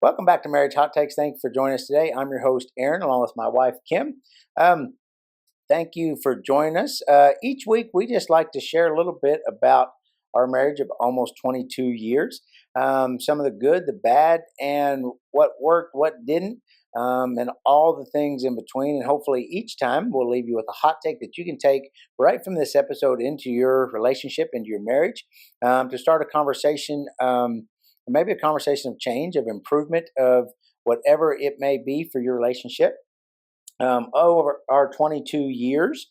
Welcome back to Marriage Hot Takes. Thank you for joining us today. I'm your host, Aaron, along with my wife, Kim. Thank you for joining us. Each week, we just like to share a little bit about our marriage of almost 22 years. Some of the good, the bad, and what worked, what didn't, and all the things in between. And hopefully each time we'll leave you with a hot take that you can take right from this episode into your relationship, into your marriage, to start a conversation, maybe a conversation of change, of improvement, of whatever it may be for your relationship. Over our 22 years,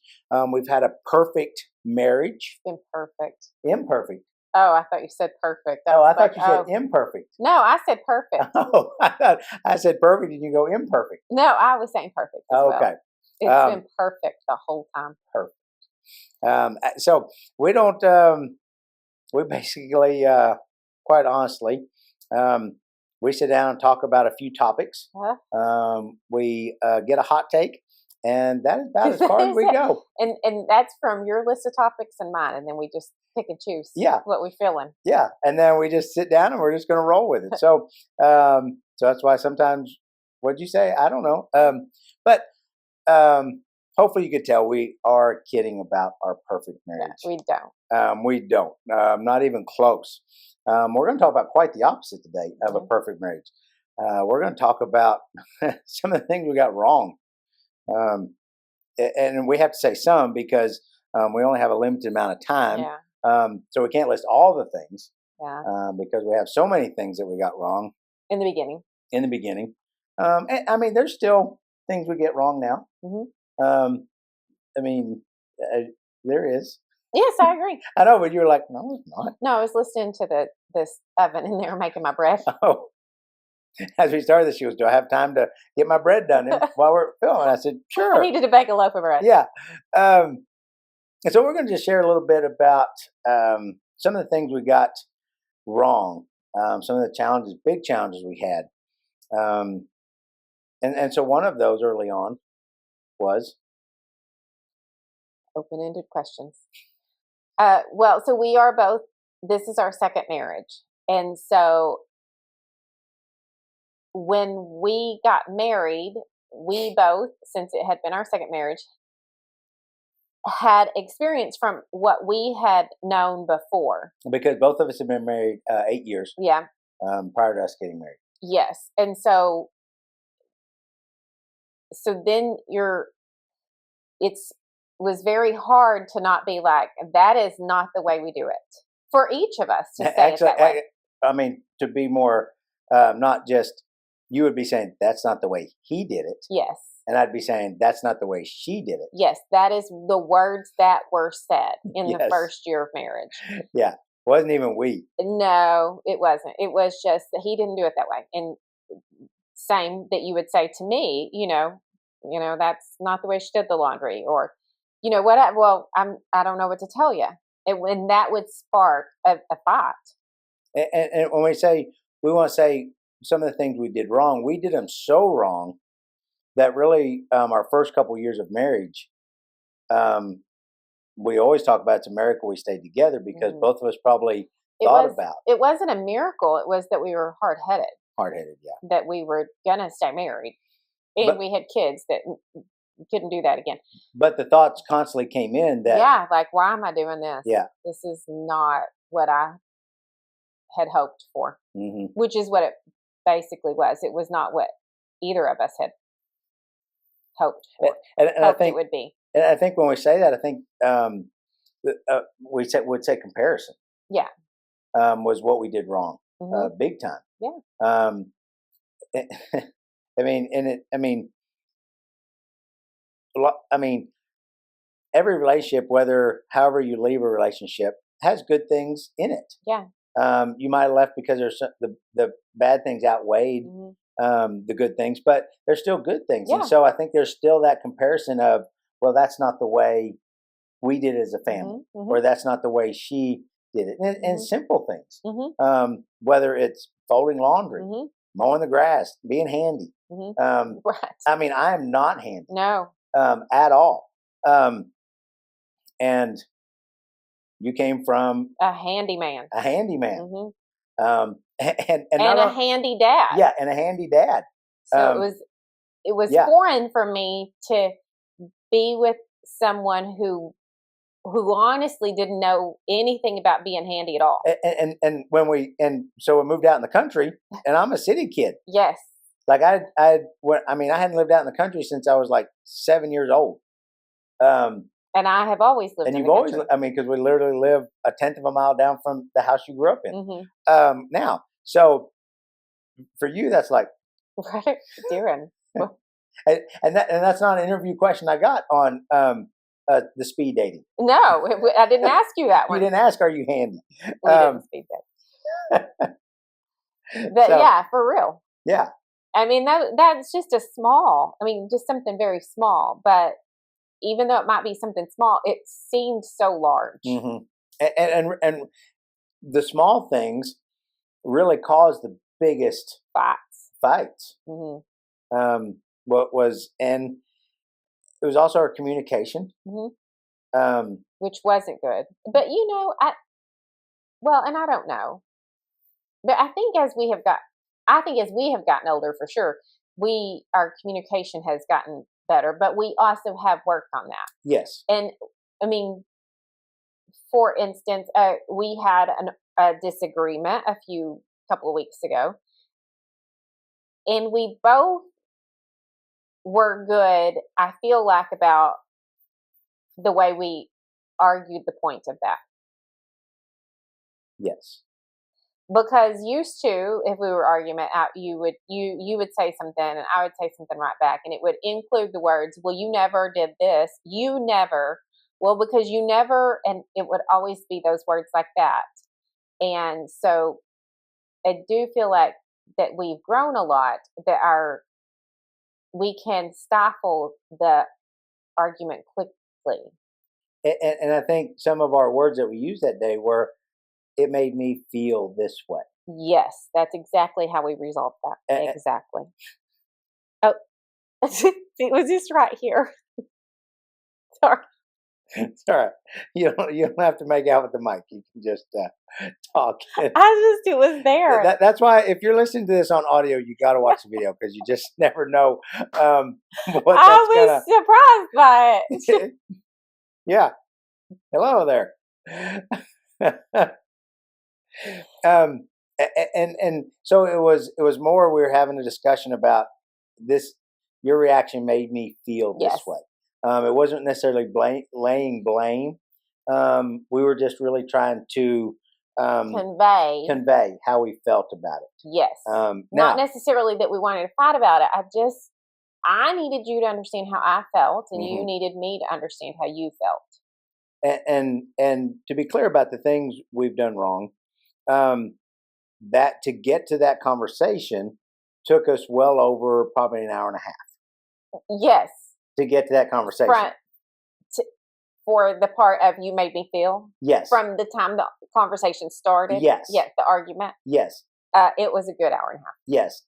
we've had a perfect marriage. Imperfect. Imperfect. Oh, I thought you said perfect. I thought you said imperfect. No, I said perfect. Oh, I thought I said perfect and you go imperfect. No, I was saying perfect as well. Okay. It's been perfect the whole time. Perfect. So we don't, we basically, quite honestly, we sit down and talk about a few topics. We get a hot take, and that is about as far as we go. And that's from your list of topics and mine, and then we just pick and choose what we're feeling. Yeah, and then we just sit down and we're just going to roll with it. So, so that's why sometimes, what'd you say? I don't know. But hopefully you could tell we are kidding about our perfect marriage. No, we don't. We don't. Not even close. We're going to talk about quite the opposite today of a perfect marriage. We're going to talk about some of the things we got wrong. And we have to say some because we only have a limited amount of time. Yeah. So we can't list all the things because we have so many things that we got wrong. In the beginning. And, I mean, there's still things we get wrong now. Mm-hmm. I mean, there is. Yes, I agree. I know, but you were like, no, it's not. No, I was listening to this oven in there making my bread. Oh. As we started this, she was, do I have time to get my bread done while we're filming? I said, sure. I needed to bake a loaf of bread. Yeah. And so we're going to just share a little bit about some of the things we got wrong, some of the challenges, big challenges we had. And so one of those early on was? Open-ended questions. Well, so we are both, this is our second marriage. And so when we got married, we both, since it had been our second marriage, had experience from what we had known before. Because both of us have been married 8 years. Yeah. Prior to us getting married. Yes. And so then was very hard to not be like, that is not the way we do it. For each of us to say it that way. I mean, to be more, not just, you would be saying, that's not the way he did it. Yes. And I'd be saying, that's not the way she did it. Yes, that is the words that were said in the first year of marriage. Yeah, wasn't even we. No, it wasn't. It was just that he didn't do it that way. And same that you would say to me, that's not the way she did the laundry, or, whatever. Well, I don't know what to tell you. And that would spark a fight. And when we want to say some of the things we did wrong, we did them so wrong that really our first couple of years of marriage, we always talk about it's a miracle we stayed together because both of us probably thought about. It wasn't a miracle. It was that we were hard-headed. Hard-headed, yeah. That we were going to stay married. And we had kids that couldn't do that again. But the thoughts constantly came in that. Yeah, like, why am I doing this? Yeah. This is not what I had hoped for, which is what it basically was. It was not what either of us had hoped for. And I think it would be. And I think when we say that, I think would say comparison. Yeah. Was what we did wrong, big time. Yeah. Every relationship, however you leave a relationship, has good things in it. Yeah. You might have left because there's the bad things outweighed the good things, but there's still good things. Yeah. And so I think there's still that comparison of, well, that's not the way we did it as a family, or that's not the way she did it. And simple things, whether it's folding laundry, mowing the grass, being handy. Right. I mean, I am not handy. No. At all. And you came from a handyman. And and And a handy dad. Yeah, and a handy dad. So it was foreign for me to be with someone who honestly didn't know anything about being handy at all. And when so we moved out in the country, and I'm a city kid. Yes. Like I hadn't lived out in the country since I was like 7 years old. And I have always lived in the country. Because we literally live a 10th of a mile down from the house you grew up in. Mm-hmm. Now, so for you, that's like, what are you doing? and that's not an interview question I got on the speed dating. No, I didn't ask you that one. You didn't ask, are you handy? We didn't speed date. But yeah, for real. Yeah. I mean, that's just just something very small. But even though it might be something small, it seemed so large. Mm-hmm. And the small things really cause the biggest fights. Mm-hmm. And it was also our communication, which wasn't good. But and I don't know, but I think as we have gotten older, for sure, our communication has gotten better. But we also have worked on that. Yes. And I mean, for instance, we had a disagreement a couple of weeks ago, and we both were good, I feel like, about the way we argued the point of that. Yes. Because used to, if we were arguing out, you would say something and I would say something right back, and it would include the words, well, you never did this, you never, well, because you never, and it would always be those words like that. And so I do feel like that we've grown a lot, that we can stifle the argument quickly. And I think some of our words that we used that day were, it made me feel this way. Yes, that's exactly how we resolved that. Exactly. Oh, it was just right here. Sorry. It's all right. You don't have to make out with the mic. You can just talk. It was there. That's why if you're listening to this on audio, you got to watch the video, because you just never know what I was surprised by it. Yeah. Hello there. And so it was more, we were having a discussion about this. Your reaction made me feel this way. It wasn't necessarily laying blame. We were just really trying to convey how we felt about it. Yes. Not necessarily that we wanted to fight about it. I needed you to understand how I felt, and you needed me to understand how you felt. And to be clear about the things we've done wrong, that to get to that conversation took us well over probably an hour and a half. Yes. To get to that conversation. For the part of you made me feel? Yes. From the time the conversation started? Yes. Yes, the argument? Yes. It was a good hour and a half. Yes.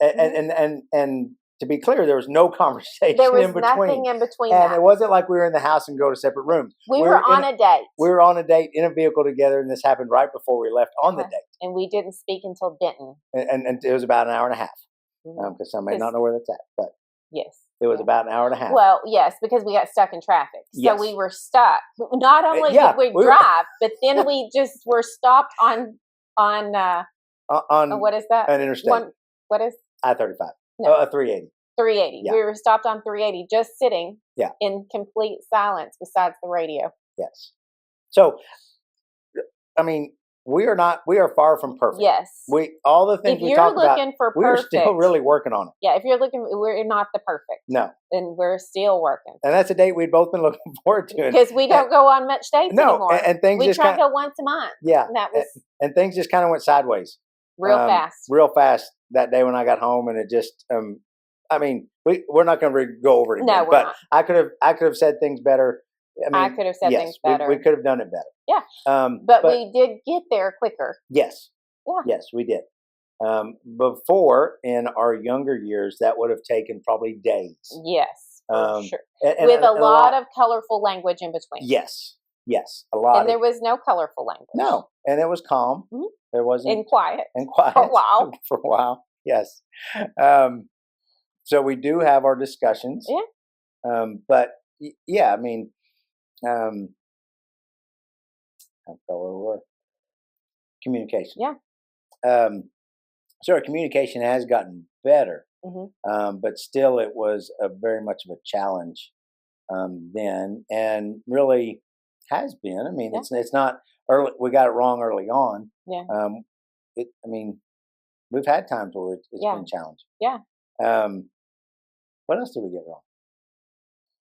And to be clear, there was no conversation there was in between. Nothing in between. And it wasn't like we were in the house and go to separate rooms. We were on a date. We were on a date in a vehicle together, and this happened right before we left on the date. And we didn't speak until Denton. And it was about an hour and a half. Because some may not know where that's at, but yes. It was about an hour and a half. Well, yes, because we got stuck in traffic. So we were stuck. Not only did we drive, but then we just were stopped on what is that? An interstate. What is? I-35. No. 380. 380. Yeah. We were stopped on 380, just sitting in complete silence besides the radio. Yes. So, I mean, we are far from perfect. Yes. All the things we talk about, we're still really working on it. Yeah, if you're looking, we're not the perfect. No. And we're still working. And that's a date we'd both been looking forward to. Because we don't go on much dates anymore. And things we try to go once a month. Yeah. And things just kind of went sideways. Real fast. Real fast that day when I got home, and it just, I mean, we're not going to go over it again. No, we're not. I could have said things better. I could have said things better. We could have done it better. Yeah. But we did get there quicker. Yes. Yeah. Yes, we did. Before, in our younger years, that would have taken probably days. Yes, for sure. And with a lot of colorful language in between. Yes. Yes, a lot And there was no colorful language. no, and it was calm. Mhm. There wasn't And quiet and quiet for a while. for a while. Yes, um, so we do have our discussions. Yeah. But yeah, I mean, um, I forgot where we were. Communication. Yeah. Um, so our communication has gotten better, Mhm. but still, it was a very much of a challenge then, and really has been. I mean, Yeah. it's not early. We got it wrong early on. Yeah. I mean, we've had times where it's Yeah. been challenging. Yeah. Um, what else did we get wrong?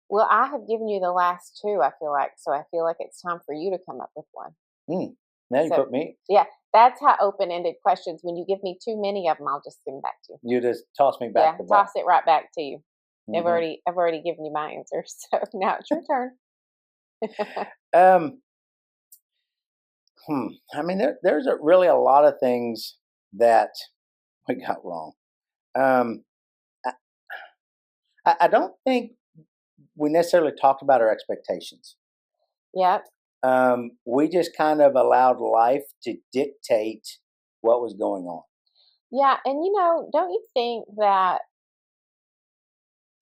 Well, I have given you the last two, I feel like. So I feel like it's time for you to come up with one. Now you So, put me. yeah, that's how open-ended questions. When you give me too many of them, I'll just give them back to you. You just toss me back Yeah, the ball. toss it right back to you. I've Mhm. already given you my answers, so now it's your turn. Um, I mean, there's really a lot of things that we got wrong. Um, I, I don't think we necessarily talked about our expectations. Yep. We just kind of allowed life to dictate what was going on. Yeah, and don't you think that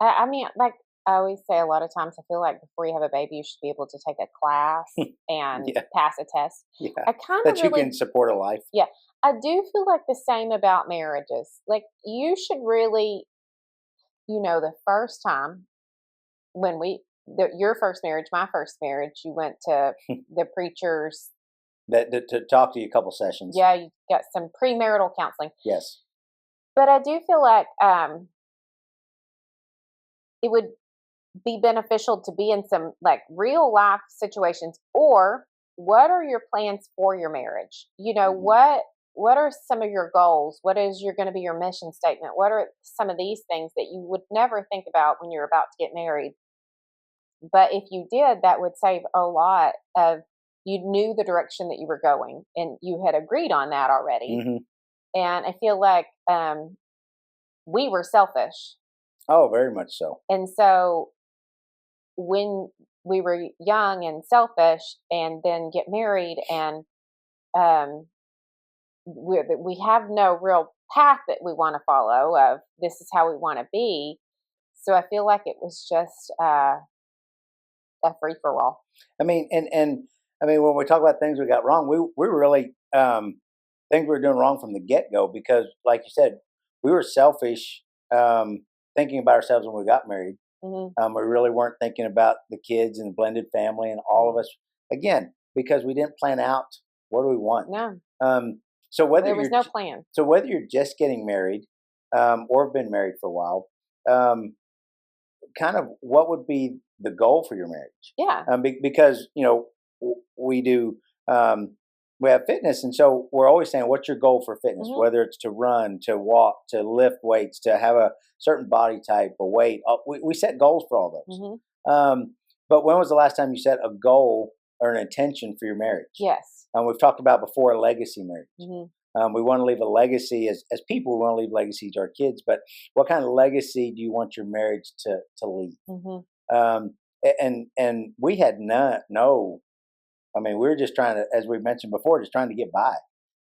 I mean, like I always say a lot of times I feel like before you have a baby you should be able to take a class and Yeah, pass a test. yeah. I kind of That you can really support a life. yeah, I do feel like the same about marriages. Like you should really, the first time when your first marriage, my first marriage, you went to the preacher's. That to talk to you a couple sessions. Yeah, you got some premarital counseling. Yes. But I do feel like it would be beneficial to be in some like real life situations, or what are your plans for your marriage? Hmm. What are some of your goals? What is going to be your mission statement? What are some of these things that you would never think about when you're about to get married? But if you did, that would save a lot of you knew the direction that you were going and you had agreed on that already. Hmm. And I feel like we were selfish. Oh, very much so. And so when we were young and selfish and then get married and um, we have no real path that we want to follow of this is how we want to be. So I feel like it was just a free for all. I mean, and I mean, when we talk about things we got wrong, we really things we were doing wrong from the get go because, like you said, we were selfish, thinking about ourselves when we got married. Hmm. We really weren't thinking about the kids and the blended family and all of us. Again, because we didn't plan out what do we want. No, Um, so whether there was you're no plan. so whether you're just getting married or have been married for a while, um, kind of what would be the goal for your marriage? Yeah. Because we do we have fitness, and so we're always saying, "What's your goal for fitness?" Hmm. Whether it's to run, to walk, to lift weights, to have a certain body type or weight, we set goals for all those. Hmm. But when was the last time you set a goal or an intention for your marriage? Yes. We've talked about before a legacy marriage. Hmm. We want to leave a legacy as people. We want to leave legacy to our kids. But what kind of legacy do you want your marriage to leave? Hmm. And we had no. I mean, we were just trying to, as we mentioned before, just trying to get by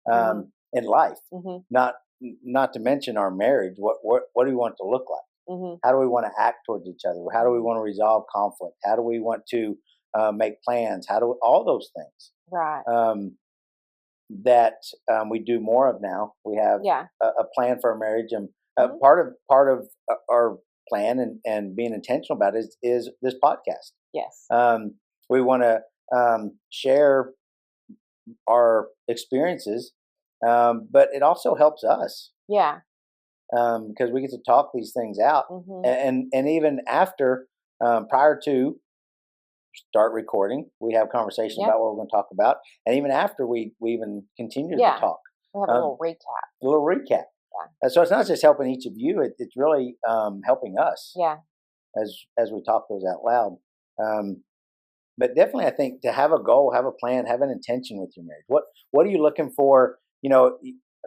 Hmm. in life. Hmm. Not to mention our marriage. What do we want it to look like? Hmm. How do we want to act towards each other? How do we want to resolve conflict? How do we want to make plans? All those things? Right. That we do more of now. We have Yeah. a plan for our marriage, and Hmm. part of our plan and being intentional about it is this podcast. Yes. We want to share our experiences, but it also helps us Yeah. because we get to talk these things out, Hmm. and even after, prior to start recording, we have conversations Yeah. about what we're going to talk about, and even after we even continue to Yeah. talk. We'll have a Um, little recap. a little recap. Yeah. So it's not just helping each of you; it's really helping us Yeah. as we talk those out loud. Um, but definitely, I think to have a goal, have a plan, have an intention with your marriage. What are you looking for?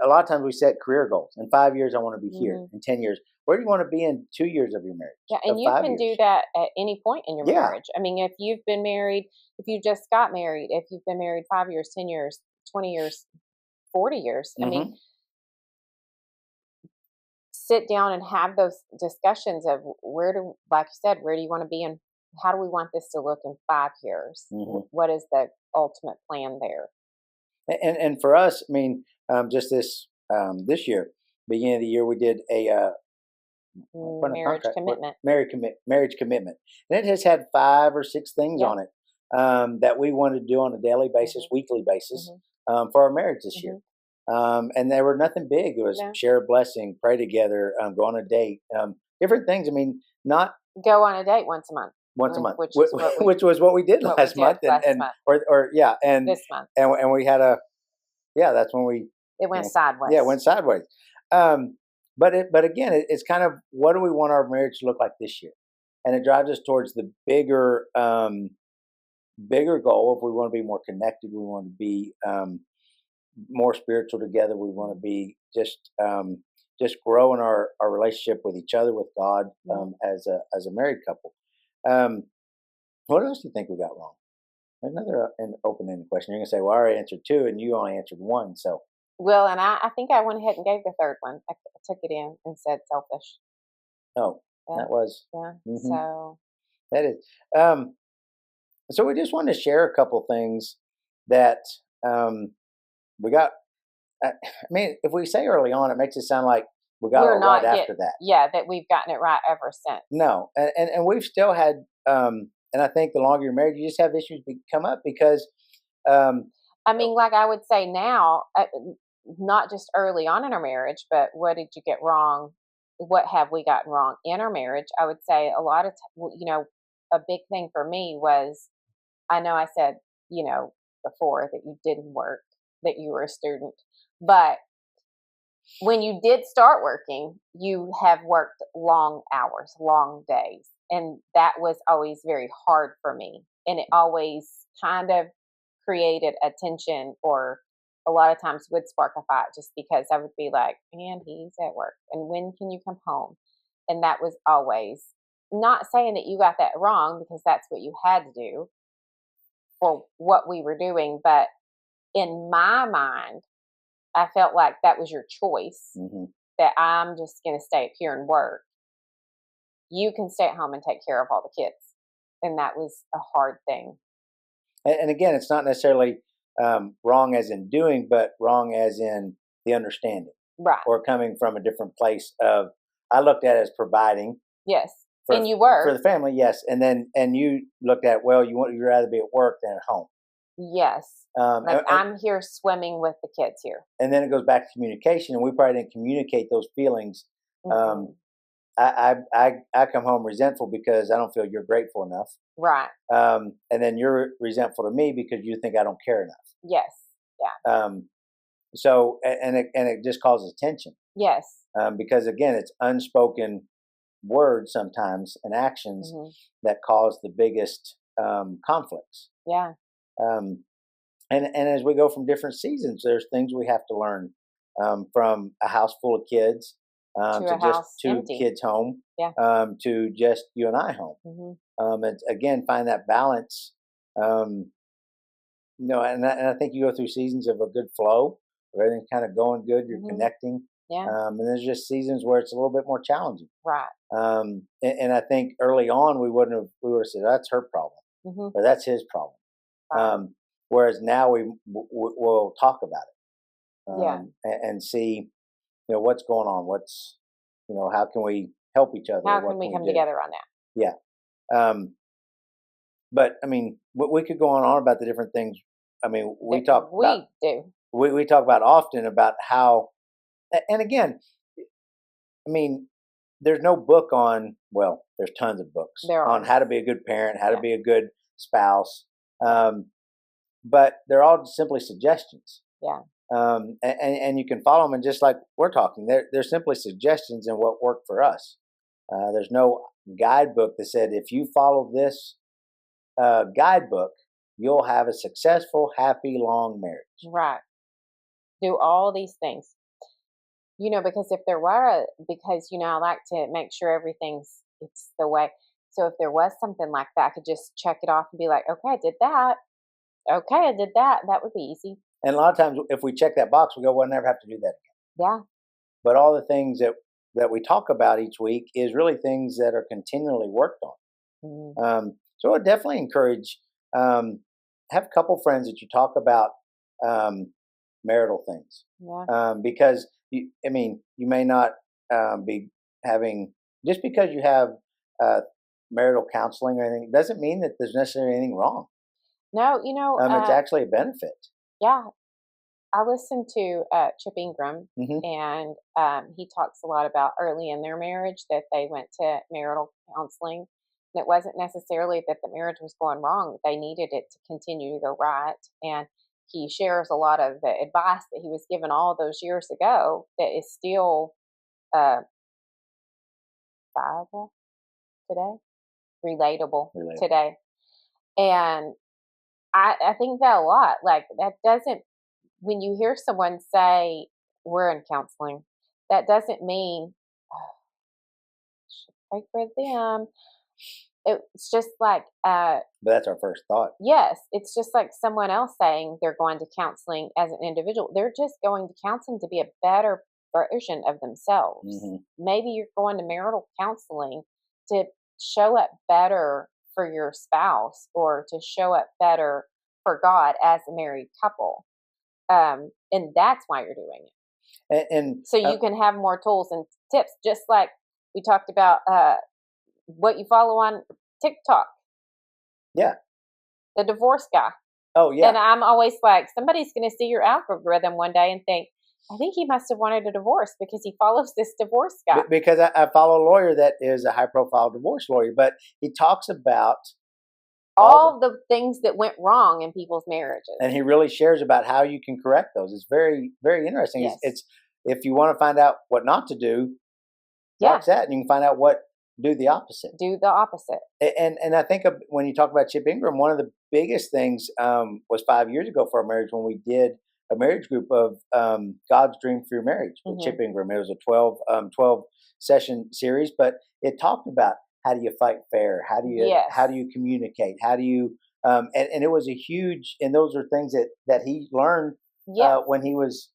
a lot of times we set career goals. In 5 years, I want to be here. Mhm. In 10 years, where do you want to be in 2 years of your marriage? Yeah, Of and you 5 can do years? that at any point in your Yeah. marriage. I mean, if you've been married, if you just got married, if you've been married 5 years, 10 years, 20 years, 40 years, I mean, Hmm. sit down and have those discussions of like you said, where do you want to be and how do we want this to look in 5 years? Hmm. What is the ultimate plan there? And for us, I mean, just this year, beginning of the year, we did a what a Marriage contract, what commitment. marriage commitment, and it has had 5 or 6 things Yeah. on it that we wanted to do on a daily basis, Mhm. weekly basis Mhm. for our marriage this year. Mhm. And they were nothing big. It was No. share a blessing, pray together, go on a date, different things. I mean, not Go on a date once a month, once a month, which is what we which was what we did last did month, last month. or yeah, This month. and we had a yeah. That's when we It you went know, yeah, it sideways. went sideways. But again, it's kind of what do we want our marriage to look like this year, and it drives us towards the bigger goal. If we want to be more connected, we want to be more spiritual together. We want to be just growing our relationship with each other, with God, Mhm. as a married couple. Um, what else do you think we got wrong? Another an open-ended question. You're gonna say, "Well, I already answered 2, and you only answered 1." So, Well, and I think I went ahead and gave the third one. I took it in and said selfish. oh, Yeah, that was yeah. hmm So that is. Um, so we just wanted to share a couple things that we got. I mean, if we say early on, it makes it sound like we got it we're all right not after that. yeah, that we've gotten it right ever since. No, and we've still had, and I think the longer you're married, you just have issues come up because, um, I mean, like I would say now, not just early on in our marriage, but what did you get wrong? What have we gotten wrong in our marriage? I would say a lot of, a big thing for me was I know I said, before that you didn't work, that you were a student, but when you did start working, you have worked long hours, long days. And that was always very hard for me. And it always kind of created a tension or a lot of times would spark a fight just because I would be like, man, he's at work. And when can you come home? And that was always not saying that you got that wrong because that's what you had to do for what we were doing. But in my mind, I felt like that was your choice, mhm. that I'm just going to stay up here and work. You can stay at home and take care of all the kids. And that was a hard thing. And again, it's not necessarily wrong as in doing, but wrong as in the understanding Right. or coming from a different place of. I looked at it as providing Yes. for And you for were. the family, yes, and you looked at well, you'd rather be at work than at home. Yes. Um, Like and, and I'm here swimming with the kids here. and then it goes back to communication, and we probably didn't communicate those feelings. Um, Mm-mm. I come home resentful because I don't feel you're grateful enough. Right. And then you're resentful to me because you think I don't care enough. Yes. Yeah. And it just causes tension Yes. because again, it's unspoken words sometimes and actions Hmm. that cause the biggest conflicts. Yeah. Um, and as we go from different seasons, there's things we have to learn from a house full of kids To to a just house 2 empty. kids home Yeah. to just you and I home. Hmm. And again, find that balance. Um, and I think you go through seasons of a good flow, where everything's kind of going good, you're Hmm. connecting. Yeah. And there's just seasons where it's a little bit more challenging. Right. And I think early on we would have said that's her problem Hmm. or that's his problem. Right. Whereas now we'll talk about it Yeah. and see what's going on, how can we help each other, How what can can we we come do? together on that? Yeah. Um, but I mean, we could go on about the different things. I mean, That we do. we talk about often about how, and again, I mean, there's no book on. Well, there's tons of books There on are. how to be a good parent, how to Yeah. be a good spouse, but they're all simply suggestions. Yeah. And you can follow them, and just like we're talking, they're simply suggestions and what worked for us. There's no guidebook that said if you follow this guidebook, you'll have a successful, happy, long marriage. Right. Do all these things. Because if there were, because I like to make sure it's the way. So if there was something like that, I could just check it off and be like, okay, I did that. Okay, I did that. That would be easy. And a lot of times, if we check that box, we go, "Well, I never have to do that again." Yeah. But all the things that we talk about each week is really things that are continually worked on. Mhm. So I would definitely encourage, have a couple friends that you talk about marital things, Yeah. because you may not be having, just because you have marital counseling or anything doesn't mean that there's necessarily anything wrong. No, It's actually a benefit. yeah, I listened to Chip Ingram, Hmm. and he talks a lot about early in their marriage that they went to marital counseling. And it wasn't necessarily that the marriage was going wrong; they needed it to continue to go right. And he shares a lot of the advice that he was given all those years ago that is still uh, viable today, relatable Relatable. today. And I think that a lot. Like, that doesn't, when you hear someone say, we're in counseling, that doesn't mean, oh, should pray for them. It's just like, But that's our first thought. yes, it's just like someone else saying they're going to counseling as an individual. They're just going to counseling to be a better version of themselves. Hmm. Maybe you're going to marital counseling to show up better for your spouse or to show up better for God as a married couple. And that's why you're doing it. And So you can have more tools and tips, just like we talked about what you follow on TikTok, yeah. the divorce guy. Oh, yeah. And I'm always like, somebody's going to see your algorithm one day and think, I think he must have wanted a divorce because he follows this divorce guy. Because I follow a lawyer that is a high profile divorce lawyer, but he talks about All the things that went wrong in people's marriages. and he really shares about how you can correct those. It's very, very interesting. Yes. It's if you want to find out what not to do, Yeah. watch that, and you can find out what do the opposite. Do the opposite. And I think when you talk about Chip Ingram, one of the biggest things was 5 years ago for our marriage when we did a marriage group of God's Dream for Your Marriage with Chip Ingram. It was a 12 session series, but it talked about how do you fight fair, how do you communicate, how do you and it was a huge, and those are things that he learned when he was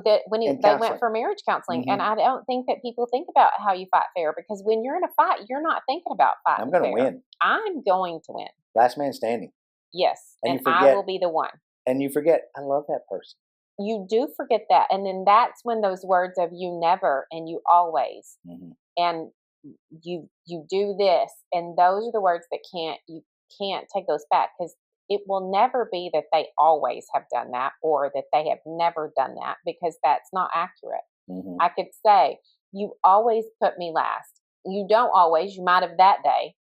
they went for marriage counseling. And I don't think that people think about how you fight fair, because when you're in a fight, you're not thinking about fighting I'm going to win. I'm going to win. Last man standing. Yes. And forget, I will be the one. And you forget, I love that person. You do forget that. And then that's when those words of you never and you always and you do this, and those are the words that you can't take those back, because it will never be that they always have done that or that they have never done that, because that's not accurate. I could say, you always put me last. You don't always, you might have that day,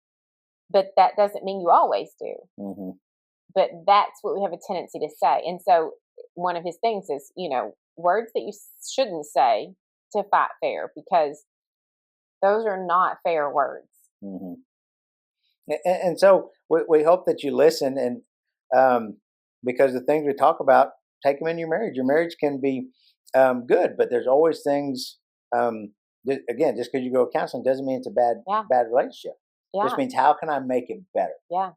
but that doesn't mean you always do. But that's what we have a tendency to say. And so one of his things is, words that you shouldn't say to fight fair, because those are not fair words. And so we hope that you listen, and because the things we talk about, take them in your marriage. Your marriage can be good, but there's always things. Again, just because you go to counseling doesn't mean it's a bad relationship. Yeah. Just means, how can I make it better? Yeah.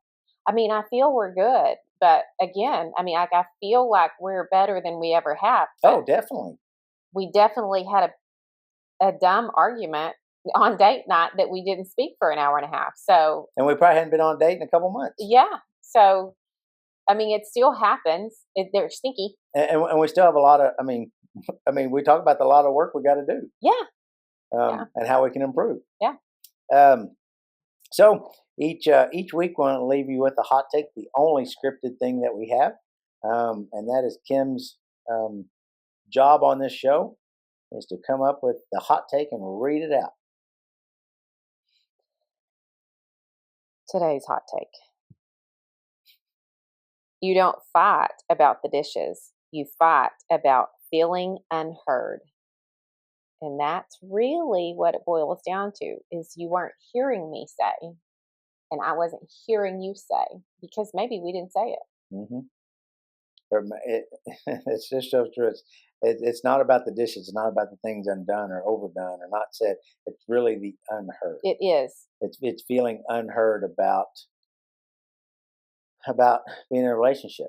I feel we're good, but again, I feel like we're better than we ever have. Oh, definitely. We definitely had a dumb argument on date night that we didn't speak for an hour and a half. So, and we probably hadn't been on a date in a couple months. Yeah. So, it still happens. They're stinky, and we still have a lot of. We talk about the lot of work we got to do. Yeah. And how we can improve. Yeah. So each week, we want to leave you with a hot take, the only scripted thing that we have, and that is Kim's job on this show is to come up with the hot take and read it out. Today's hot take: you don't fight about the dishes. You fight about feeling unheard. And that's really what it boils down to, is you weren't hearing me say, and I wasn't hearing you say, because maybe we didn't say it. It's just so true. It's not about the dishes. It's not about the things undone or overdone or not said. It's really the unheard. It is. It's feeling unheard about being in a relationship,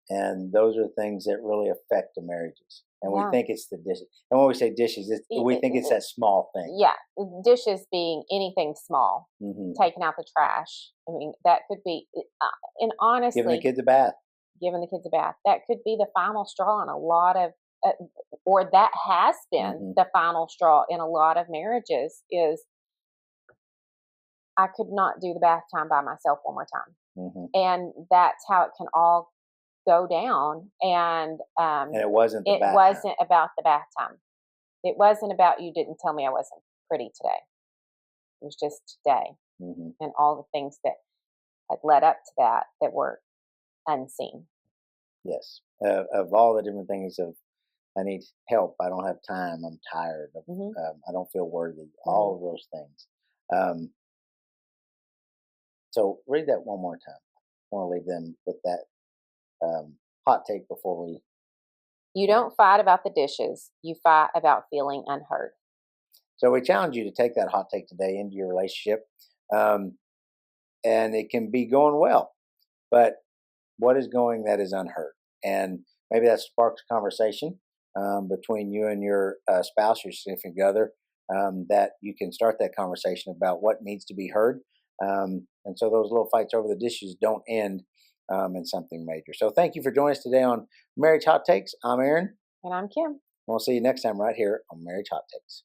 and those are things that really affect the marriages. And we Yeah. think it's the dishes. And when we say dishes, we think it's that small thing. Yeah, dishes being anything small, Hmm. taking out the trash. I mean, that could be, and honestly, Giving the kids a bath. giving the kids a bath. That could be the final straw in a lot of, or that has been the final straw in a lot of marriages. Is I could not do the bath time by myself one more time, and that's how it can all go down. And it wasn't the it bath wasn't about the bath time. It wasn't about you didn't tell me I wasn't pretty today. It was just today, and all the things that had led up to that that were unseen. Yes, of all the different things of I need help, I don't have time, I'm tired, I don't feel worthy, all of those things. Um, so read that one more time. I want to leave them with that hot take before we. You don't fight about the dishes. You fight about feeling unheard. So we challenge you to take that hot take today into your relationship, um, and it can be going well, but what is going that is unheard? And maybe that sparks conversation between you and your spouse, your significant other, that you can start that conversation about what needs to be heard. And so those little fights over the dishes don't end in something major. So thank you for joining us today on Marriage Hot Takes. I'm Aaron. And I'm Kim. We'll see you next time right here on Marriage Hot Takes.